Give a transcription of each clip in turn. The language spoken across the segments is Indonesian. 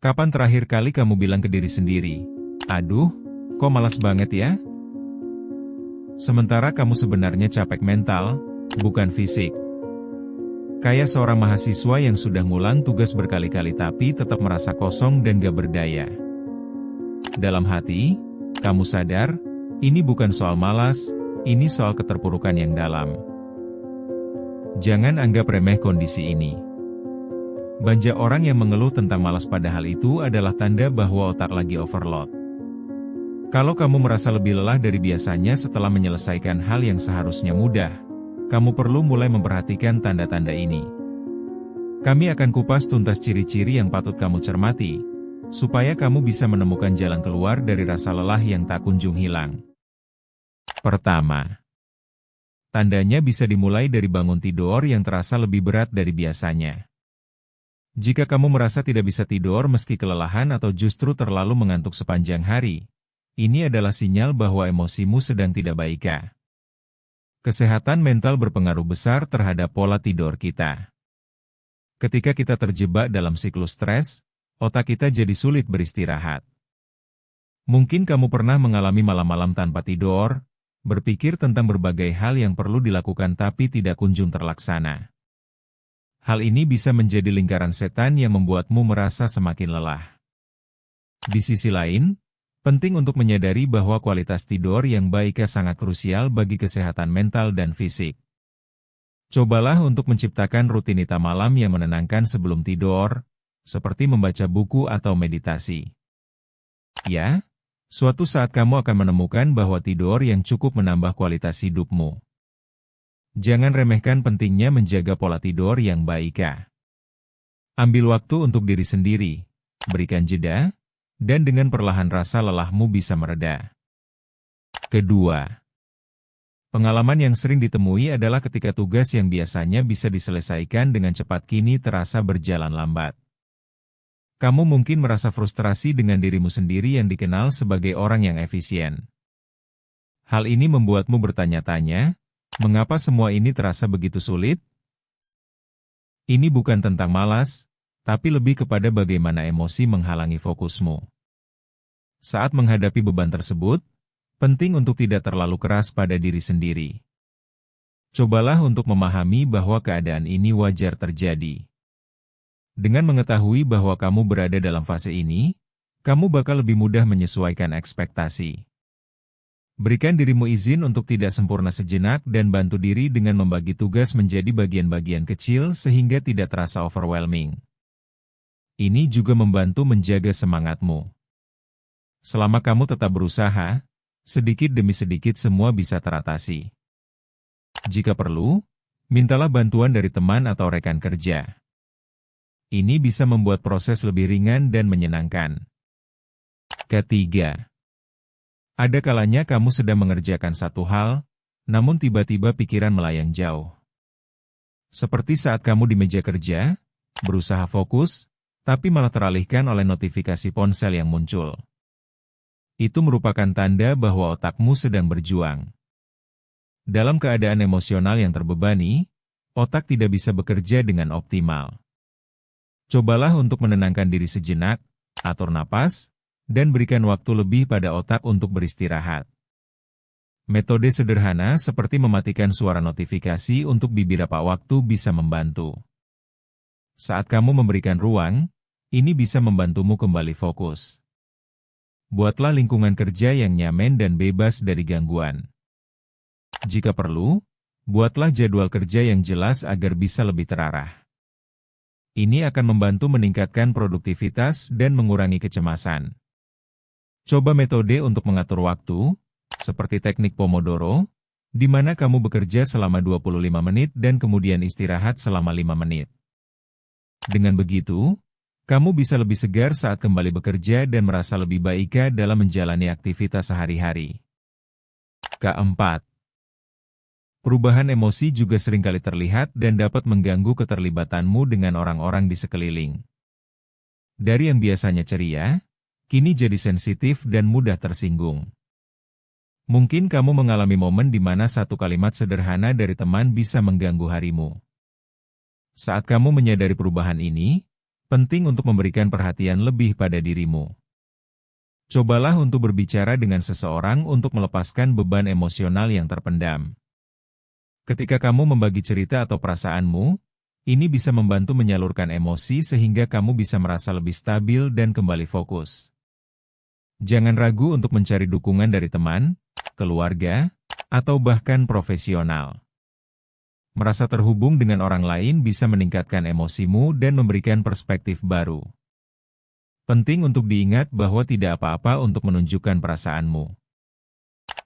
Kapan terakhir kali kamu bilang ke diri sendiri, "Aduh, kok malas banget ya?" Sementara kamu sebenarnya capek mental, bukan fisik. Kayak seorang mahasiswa yang sudah ngulang tugas berkali-kali tapi tetap merasa kosong dan gak berdaya. Dalam hati, kamu sadar, ini bukan soal malas, ini soal keterpurukan yang dalam. Jangan anggap remeh kondisi ini. Banyak orang yang mengeluh tentang malas padahal itu adalah tanda bahwa otak lagi overload. Kalau kamu merasa lebih lelah dari biasanya setelah menyelesaikan hal yang seharusnya mudah, kamu perlu mulai memperhatikan tanda-tanda ini. Kami akan kupas tuntas ciri-ciri yang patut kamu cermati, supaya kamu bisa menemukan jalan keluar dari rasa lelah yang tak kunjung hilang. Pertama, tandanya bisa dimulai dari bangun tidur yang terasa lebih berat dari biasanya. Jika kamu merasa tidak bisa tidur meski kelelahan atau justru terlalu mengantuk sepanjang hari, ini adalah sinyal bahwa emosimu sedang tidak baik. Kesehatan mental berpengaruh besar terhadap pola tidur kita. Ketika kita terjebak dalam siklus stres, otak kita jadi sulit beristirahat. Mungkin kamu pernah mengalami malam-malam tanpa tidur, berpikir tentang berbagai hal yang perlu dilakukan tapi tidak kunjung terlaksana. Hal ini bisa menjadi lingkaran setan yang membuatmu merasa semakin lelah. Di sisi lain, penting untuk menyadari bahwa kualitas tidur yang baik sangat krusial bagi kesehatan mental dan fisik. Cobalah untuk menciptakan rutinitas malam yang menenangkan sebelum tidur, seperti membaca buku atau meditasi. Ya, suatu saat kamu akan menemukan bahwa tidur yang cukup menambah kualitas hidupmu. Jangan remehkan pentingnya menjaga pola tidur yang baik. Ambil waktu untuk diri sendiri, berikan jeda, dan dengan perlahan rasa lelahmu bisa mereda. Kedua, pengalaman yang sering ditemui adalah ketika tugas yang biasanya bisa diselesaikan dengan cepat kini terasa berjalan lambat. Kamu mungkin merasa frustrasi dengan dirimu sendiri yang dikenal sebagai orang yang efisien. Hal ini membuatmu bertanya-tanya, mengapa semua ini terasa begitu sulit? Ini bukan tentang malas, tapi lebih kepada bagaimana emosi menghalangi fokusmu. Saat menghadapi beban tersebut, penting untuk tidak terlalu keras pada diri sendiri. Cobalah untuk memahami bahwa keadaan ini wajar terjadi. Dengan mengetahui bahwa kamu berada dalam fase ini, kamu bakal lebih mudah menyesuaikan ekspektasi. Berikan dirimu izin untuk tidak sempurna sejenak dan bantu diri dengan membagi tugas menjadi bagian-bagian kecil sehingga tidak terasa overwhelming. Ini juga membantu menjaga semangatmu. Selama kamu tetap berusaha, sedikit demi sedikit semua bisa teratasi. Jika perlu, mintalah bantuan dari teman atau rekan kerja. Ini bisa membuat proses lebih ringan dan menyenangkan. Ketiga, ada kalanya kamu sedang mengerjakan satu hal, namun tiba-tiba pikiran melayang jauh. Seperti saat kamu di meja kerja, berusaha fokus, tapi malah teralihkan oleh notifikasi ponsel yang muncul. Itu merupakan tanda bahwa otakmu sedang berjuang. Dalam keadaan emosional yang terbebani, otak tidak bisa bekerja dengan optimal. Cobalah untuk menenangkan diri sejenak, atur napas, dan berikan waktu lebih pada otak untuk beristirahat. Metode sederhana seperti mematikan suara notifikasi untuk beberapa waktu bisa membantu. Saat kamu memberikan ruang, ini bisa membantumu kembali fokus. Buatlah lingkungan kerja yang nyaman dan bebas dari gangguan. Jika perlu, buatlah jadwal kerja yang jelas agar bisa lebih terarah. Ini akan membantu meningkatkan produktivitas dan mengurangi kecemasan. Coba metode untuk mengatur waktu, seperti teknik Pomodoro, di mana kamu bekerja selama 25 menit dan kemudian istirahat selama 5 menit. Dengan begitu, kamu bisa lebih segar saat kembali bekerja dan merasa lebih baik dalam menjalani aktivitas sehari-hari. Keempat, perubahan emosi juga seringkali terlihat dan dapat mengganggu keterlibatanmu dengan orang-orang di sekeliling. Dari yang biasanya ceria, kini jadi sensitif dan mudah tersinggung. Mungkin kamu mengalami momen di mana satu kalimat sederhana dari teman bisa mengganggu harimu. Saat kamu menyadari perubahan ini, Penting untuk memberikan perhatian lebih pada dirimu. Cobalah untuk berbicara dengan seseorang untuk melepaskan beban emosional yang terpendam. Ketika kamu membagi cerita atau perasaanmu, ini bisa membantu menyalurkan emosi sehingga kamu bisa merasa lebih stabil dan kembali fokus. Jangan ragu untuk mencari dukungan dari teman, keluarga, atau bahkan profesional. Merasa terhubung dengan orang lain bisa meningkatkan emosimu dan memberikan perspektif baru. Penting untuk diingat bahwa tidak apa-apa untuk menunjukkan perasaanmu.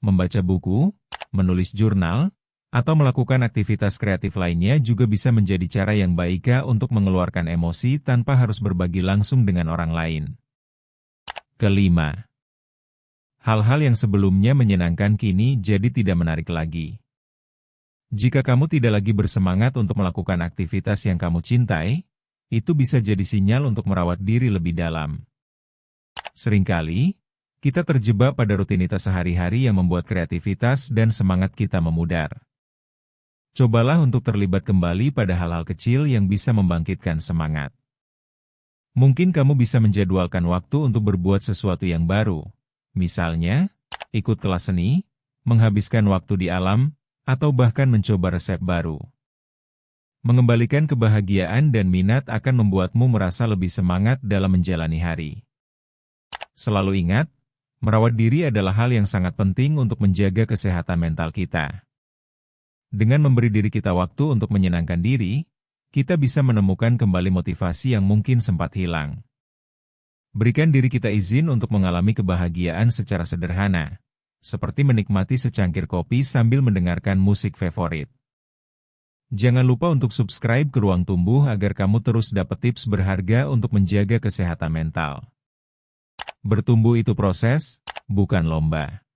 Membaca buku, menulis jurnal, atau melakukan aktivitas kreatif lainnya juga bisa menjadi cara yang baik untuk mengeluarkan emosi tanpa harus berbagi langsung dengan orang lain. Kelima, hal-hal yang sebelumnya menyenangkan kini jadi tidak menarik lagi. Jika kamu tidak lagi bersemangat untuk melakukan aktivitas yang kamu cintai, itu bisa jadi sinyal untuk merawat diri lebih dalam. Seringkali, kita terjebak pada rutinitas sehari-hari yang membuat kreativitas dan semangat kita memudar. Cobalah untuk terlibat kembali pada hal-hal kecil yang bisa membangkitkan semangat. Mungkin kamu bisa menjadwalkan waktu untuk berbuat sesuatu yang baru. Misalnya, ikut kelas seni, menghabiskan waktu di alam, atau bahkan mencoba resep baru. Mengembalikan kebahagiaan dan minat akan membuatmu merasa lebih semangat dalam menjalani hari. Selalu ingat, merawat diri adalah hal yang sangat penting untuk menjaga kesehatan mental kita. Dengan memberi diri kita waktu untuk menyenangkan diri, kita bisa menemukan kembali motivasi yang mungkin sempat hilang. Berikan diri kita izin untuk mengalami kebahagiaan secara sederhana, seperti menikmati secangkir kopi sambil mendengarkan musik favorit. Jangan lupa untuk subscribe ke Ruang Tumbuh agar kamu terus dapat tips berharga untuk menjaga kesehatan mental. Bertumbuh itu proses, bukan lomba.